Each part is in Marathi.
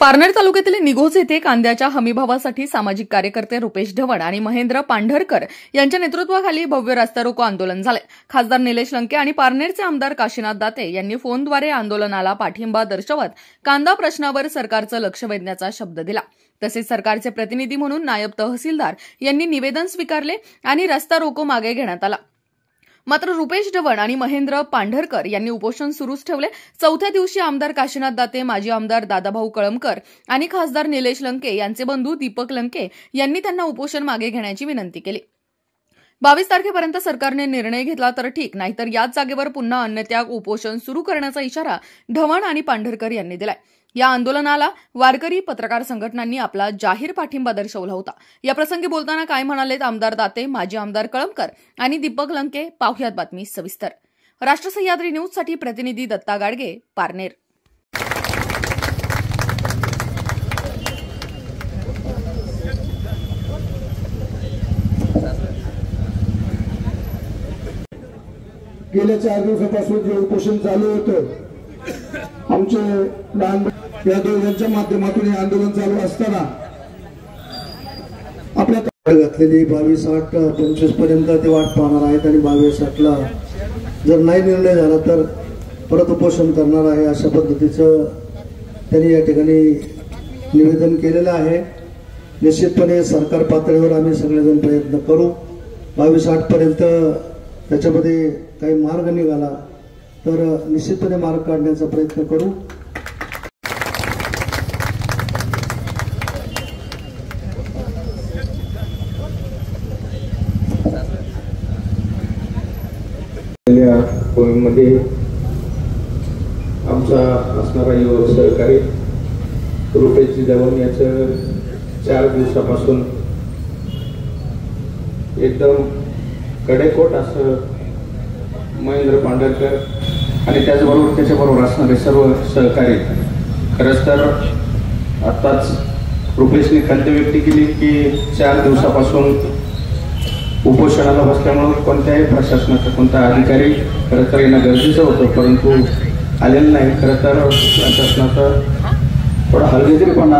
पारनेर तालुक्यातील निघोज येथे कांद्याच्या हमीभावासाठी सामाजिक कार्यकर्ते रुपेश ढवण आणि महेंद्र पांढरकर यांच्या नेतृत्वाखाली भव्य रस्ता रोको आंदोलन झाले। खासदार निलेश लंके आणि पारनेरचे आमदार काशीनाथ दाते यांनी फोनद्वारे आंदोलनाला पाठिंबा दर्शवत कांदा प्रश्नावर सरकारचं लक्ष वेधण्याचा शब्द दिला। तसेच सरकारचे प्रतिनिधी म्हणून नायब तहसीलदार यांनी निवेदन स्वीकारले आणि रस्ता रोको मागे घेण्यात आला। मात्र रुपेश ढवण आणि महेंद्र पांढरकर यांनी उपोषण सुरूच ठेवले। चौथ्या दिवशी आमदार काशीनाथ दाते, माजी आमदार दादाभाऊ कळमकर आणि खासदार निलेश लंके यांचे बंधू दीपक लंके यांनी त्यांना उपोषण मागे घेण्याची विनंती केली। 22 तारखेपर्यंत सरकारने निर्णय घेतला तर ठीक, नाहीतर याच जागेवर पुन्हा अन्नत्याग उपोषण सुरू करण्याचा इशारा ढवण आणि पांढरकर यांनी दिलाय। या आंदोलनाला वारकरी पत्रकार संघटनांनी आपला जाहीर पाठिंबा दर्शवला होता। या प्रसंगी बोलताना काय म्हणालेत आमदार दाते, माजी आमदार कळमकर आणि दीपक लंके, पाहुयात बातमी सविस्तर। राष्ट्र सह्याद्री न्यूज साठी प्रतिनिधी दत्ता गाडगे, पारनेर। गेल्या 4 दिवसापासून जे उपोषण चालू होतं, आमचे लहान यादव यांच्या माध्यमातून हे आंदोलन चालू असताना आपल्या घातलेली 22/8/25 पर्यंत ते वाट पाहणार आहेत आणि 22/8ला जर नाही निर्णय झाला तर परत उपोषण करणार आहे, अशा पद्धतीचं त्यांनी या ठिकाणी निवेदन केलेलं आहे। निश्चितपणे सरकार पातळीवर आम्ही सगळेजण प्रयत्न करू। 22/8 पर्यंत त्याच्यामध्ये काही मार्ग निघाला तर निश्चितपणे मार्ग काढण्याचा प्रयत्न करू। मध्ये आमचा असणारा युवक सहकारी रुपेश ढवण याचं 4 दिवसापासून एकदम कडेकोट असं महेंद्र पांढरकर आणि त्याचबरोबर त्याच्याबरोबर असणारे सर्व सहकारी, खरंच तर आत्ताच रुपेशने खंत व्यक्त केली की 4 दिवसापासून उपोषणाला बसल्यामुळे कोणत्याही प्रशासनाचा कोणता अधिकारी खरं तर येणं गरजेचं होतं, परंतु आलेलं नाही। खरं तर प्रशासनाचा थोडा हलगर्जीपणा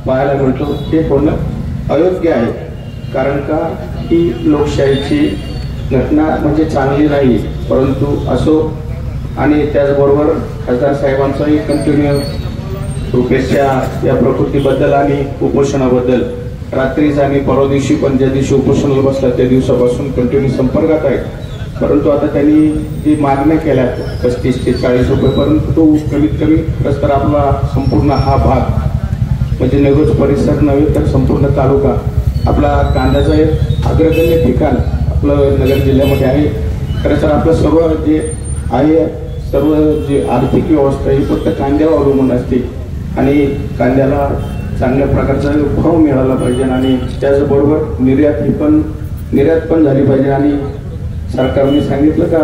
पाहायला मिळतो, हे होणं अयोग्य आहे। कारण का ही लोकशाहीची घटना म्हणजे चांगली नाही, परंतु असो। आणि त्याचबरोबर खासदार साहेबांचाही कंटिन्यू रुपेशच्या या प्रकृतीबद्दल आणि उपोषणाबद्दल रात्रीच आणि परवा दिवशी पण ज्या दिवशी उपोषणाला बसला त्या दिवसापासून कंटिन्यू संपर्कात आहे। परंतु आता त्यांनी जी मागण्या केल्या 35 ते 40 रुपये, परंतु तो कमीत कमी खरंच तर आपला संपूर्ण हा भाग म्हणजे निघोज परिसर नव्हे तर संपूर्ण तालुका आपला कांद्याचं एक अग्रगण्य ठिकाण आपलं नगर जिल्ह्यामध्ये आहे। खरं तर आपलं सर्व जे आहे, सर्व जे आर्थिक व्यवस्था ही फक्त कांद्यावर अवलंबून असते आणि कांद्याला चांगल्या प्रकारचा भाव मिळाला पाहिजे आणि त्याचबरोबर निर्यात पण झाली पाहिजे। आणि सरकारने सांगितलं का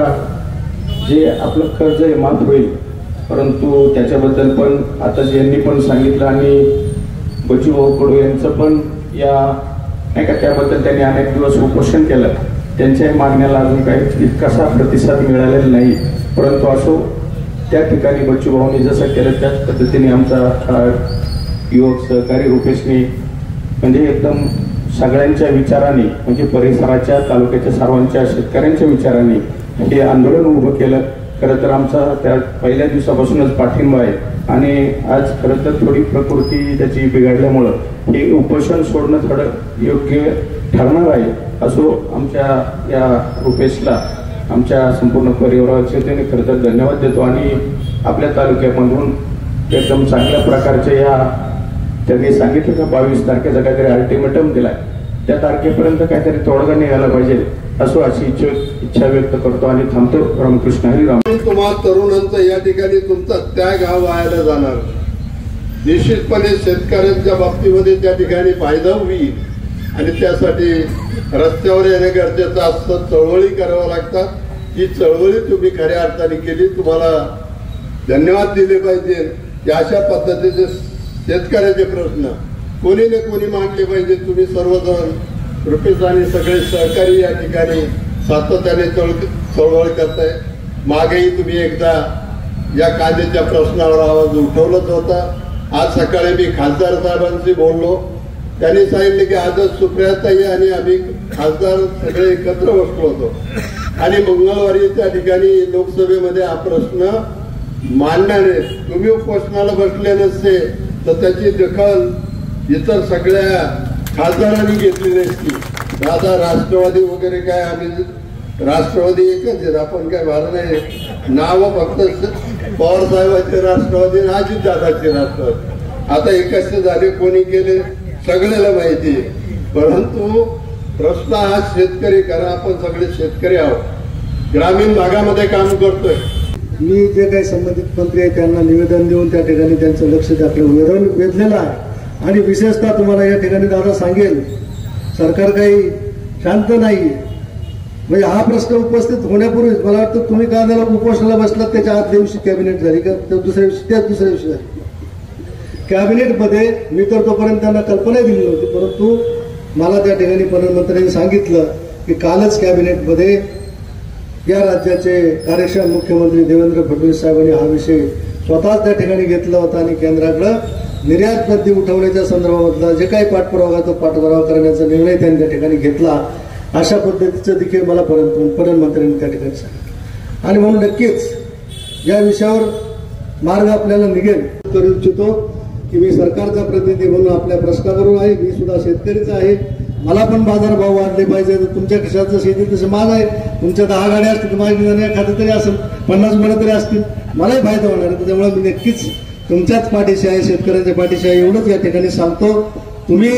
जे आपलं कर्ज आहे माफ होईल, परंतु त्याच्याबद्दल पण आता यांनी पण सांगितलं आणि बचूभाऊ कडू यांचं पण या नाही का त्याबद्दल त्यांनी अनेक दिवस उपोषण केलं। त्यांच्या मागण्याला अजून काही इतकासा प्रतिसाद मिळालेला नाही, परंतु असो त्या ठिकाणी बचूभाऊंनी जसं केलं त्याच पद्धतीने आमचा युवक सहकारी रुपेशने म्हणजे एकदम सगळ्यांच्या विचाराने म्हणजे परिसराच्या तालुक्याच्या सर्वांच्या शेतकऱ्यांच्या विचाराने हे आंदोलन उभं केलं। खरं तर आमचा त्या पहिल्या दिवसापासूनच पाठिंबा आहे आणि आज खरं तर थोडी प्रकृती त्याची बिघडल्यामुळं हे उपोषण सोडणं थोडं योग्य ठरणार आहे। असो आमच्या या रुपेशला आमच्या संपूर्ण परिवाराचे त्याने खरं तर धन्यवाद देतो आणि आपल्या तालुक्यामधून एकदम चांगल्या प्रकारचे या त्यांनी सांगितलं का 22 तारखेचा काहीतरी अल्टिमेटम दिलाय, त्या तारखेपर्यंत काहीतरी तोडगा निघाला पाहिजे असो अशी इच्छा व्यक्त करतो आणि थांबतो। रामकृष्ण हरी राम। तुम्हा तरुणांचा या ठिकाणी तुमचा त्याग हा वायाला जाणार, निश्चितपणे शेतकऱ्यांच्या बाबतीमध्ये त्या ठिकाणी फायदा होईल आणि त्यासाठी रस्त्यावर येणे गरजेचं असतं, चळवळी कराव्या लागतात। ही चळवळी तुम्ही खऱ्या अर्थाने केली, तुम्हाला धन्यवाद दिले पाहिजे की अशा पद्धतीचे शेतकऱ्याचे प्रश्न कोणी ना कोणी मांडले पाहिजे। तुम्ही सर्वजण रुपेश आणि सगळे सहकारी या ठिकाणी सातत्याने चळवळ करताय। मागेही तुम्ही एकदा या कांद्याच्या प्रश्नावर आवाज उठवलाच होता, आज सकाळी मी खासदार साहेबांशी बोललो. त्यांनी सांगितले की आजच सुप्रियाताई आणि आम्ही खासदार सगळे एकत्र बसलो होतो आणि मंगळवारी त्या ठिकाणी लोकसभेमध्ये हा प्रश्न मांडणारे. तुम्ही उपोषणाला बसले नसते तर त्याची दखल इतर सगळ्या खासदारांनी घेतली नसती. आता राष्ट्रवादी वगैरे काय, आम्ही राष्ट्रवादी एकच आहेत, आपण काय भार नाही. नाव फक्त पवार साहेबांचे राष्ट्रवादी आणि अजितदादाचे राष्ट्रवादी. आता हे कसे झाले, कोणी केले सगळ्याला माहिती. परंतु प्रश्न हा शेतकरी, कारण आपण सगळे शेतकरी आहोत, ग्रामीण भागामध्ये काम करतोय. मी जे काही संबंधित मंत्री आहेत त्यांना निवेदन देऊन त्या ठिकाणी त्यांचं लक्ष आपलं वेधलेलं आहे. आणि विशेषतः तुम्हाला या ठिकाणी दादा सांगेल, सरकार काही शांत नाही. म्हणजे हा प्रश्न उपस्थित होण्यापूर्वीच मला वाटतं तुम्ही कांद्याला उपोषणाला बसलात, त्याच्या आदल्या दिवशी कॅबिनेट झाली का दुसऱ्या दिवशी झाली कॅबिनेटमध्ये. मी तर तोपर्यंत त्यांना कल्पना दिली नव्हती, परंतु मला त्या ठिकाणी प्रधानमंत्र्यांनी सांगितलं की कालच कॅबिनेटमध्ये या राज्याचे कार्यक्षम मुख्यमंत्री देवेंद्र फडणवीस साहेबांनी हा विषय स्वतःच त्या ठिकाणी घेतला होता आणि केंद्राकडे निर्यात बंदी उठवण्याच्या संदर्भामधला जे काही पाठपुरावा तो पाठपुरावा करण्याचा निर्णय त्यांनी त्या ठिकाणी घेतला. अशा पद्धतीचं देखील मला प्रधानमंत्र्यांनी त्या ठिकाणी सांगितलं. आणि म्हणून नक्कीच या विषयावर मार्ग आपल्याला निघेल. करू इच्छितो की मी सरकारचा प्रतिनिधी म्हणून आपल्या प्रश्नावरून आहे. मी सुद्धा शेतकरीच आहे. मला पण बाजारभाव वाढले पाहिजे. तुमच्या खिशाचं शेती तसं माझं आहे. तुमच्या 10 गाड्या असतील तर माझ्या एखादं तरी असेल, 50 गाड्या तरी असतील, मलाही फायदा होणार आहे. त्यामुळे मी नक्कीच तुमच्याच पाठीशी आहे, शेतकऱ्यांच्या पाठीशी आहे, एवढंच या ठिकाणी सांगतो. तुम्ही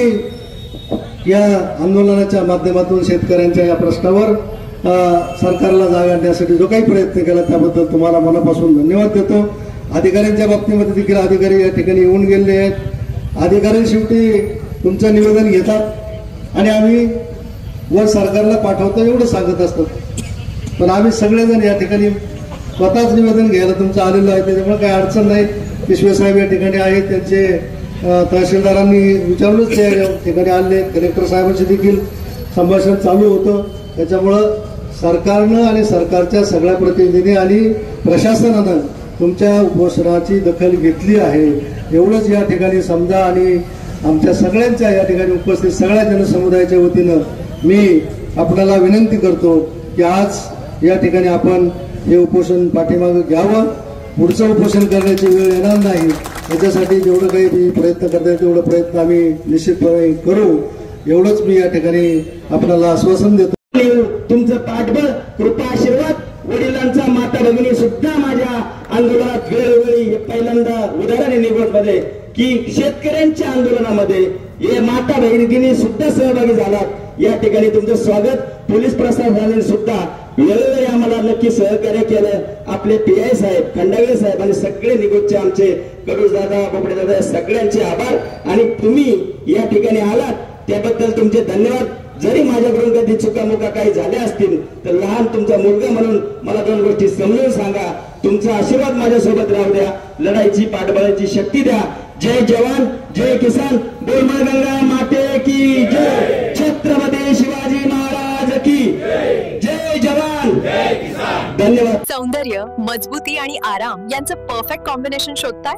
या आंदोलनाच्या माध्यमातून शेतकऱ्यांच्या या प्रश्नावर सरकारला जाग आणण्यासाठी जो काही प्रयत्न केला त्याबद्दल तुम्हाला मनापासून धन्यवाद देतो. अधिकाऱ्यांच्या बाबतीमध्ये देखील अधिकारी या ठिकाणी येऊन गेले आहेत. अधिकारी शेवटी तुमचं निवेदन घेतात आणि आम्ही वर सरकारला पाठवतो एवढं सांगत असतात. पण आम्ही सगळेजण या ठिकाणी स्वतःच निवेदन घ्यायला तुमचं आलेलं आहे, त्याच्यामुळे काही अडचण नाही. पिशवे साहेब या ठिकाणी आहेत, त्यांचे तहसीलदारांनी विचारूनच ते या ठिकाणी आले. कलेक्टर साहेबांशी देखील संभाषण चालू होतं. त्याच्यामुळं सरकारनं आणि सरकारच्या सगळ्या प्रतिनिधींनी आणि प्रशासनानं तुमच्या उपोषणाची दखल घेतली आहे एवढंच या ठिकाणी समजा. आणि आमच्या सगळ्यांच्या या ठिकाणी उपस्थित सगळ्या जनसमुदायाच्या वतीनं मी आपल्याला विनंती करतो की आज या ठिकाणी आपण हे उपोषण पाठीमागे घ्यावं. पुढचं उपोषण करण्याची वेळ येणार नाही. याच्यासाठी जेवढं काही प्रयत्न करता येईल तेवढं प्रयत्न आम्ही निश्चितपणे करू, एवढंच मी या ठिकाणी आपल्याला आश्वासन देतो. तुमचं पाठबळ, कृपा, आशीर्वाद, वडिलांचा, माता भगिनी सुद्धा माझ्या आंदोलनात वेळोवेळी पहिल्यांदा उदाहरण निवडमध्ये की शेतकऱ्यांच्या आंदोलनामध्ये हे माता भगिनी सुद्धा सहभागी झालात. या ठिकाणी तुमचं स्वागत. पोलीस प्रशासनाने सुद्धा वेळोवेळी आम्हाला नक्की सहकार्य केलं. आपले PI साहेब, खंडागळे साहेब आणि सगळे निगोजचे आमचे कडूस दादा, बोबडे दादा, सगळ्यांचे आभार. आणि तुम्ही या ठिकाणी आलात त्याबद्दल तुमचे धन्यवाद. जरी माझ्याकडून कधी चुकामुका काही झाल्या असतील तर लहान तुमचा मुलगा म्हणून मला 2 गोष्टी समजून सांगा. तुमचा आशीर्वाद माझ्यासोबत राहू द्या. लढाईची पाठबळाची शक्ती द्या. जय जवान, जय किसान, बोल गंगा माते की जय. छत्रपती शिवाजी महाराज की जय. जवान, जय किसान. धन्यवाद. सौंदर्य, मजबूती आणि आराम यांचं परफेक्ट कॉम्बिनेशन शोधताय?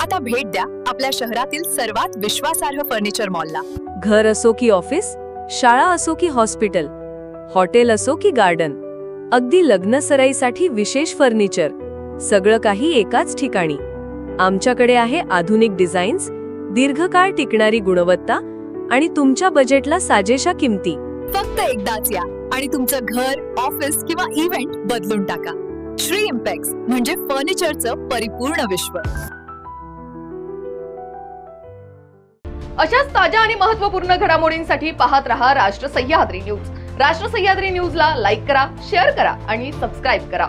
आता भेट द्या आपल्या शहरातील सर्वात विश्वासार्ह फर्निचर मॉलला. घर असो की ऑफिस, शाळा असो की हॉस्पिटल, हॉटेल असो की गार्डन, अगदी लग्न सराईसाठी विशेष फर्निचर, सगळं काही एकाच ठिकाणी. आमच्याकडे आहे आधुनिक डिझाईन्स, दीर्घकाळ टिकणारी गुणवत्ता आणि तुमच्या बजेटला साजेशा किमती. फक्त एकदाच या आणि तुमचं घर, ऑफिस किंवा इव्हेंट बदलून टाका. श्री इम्पॅक्स म्हणजे फर्निचरचं परिपूर्ण विश्व. अशाच ताज्या आणि महत्त्वपूर्ण घडामोडींसाठी पाहत रहा राष्ट्र सह्याद्री न्यूज. राष्ट्र सह्याद्री न्यूजला लाईक करा, शेअर करा आणि सबस्क्राईब करा.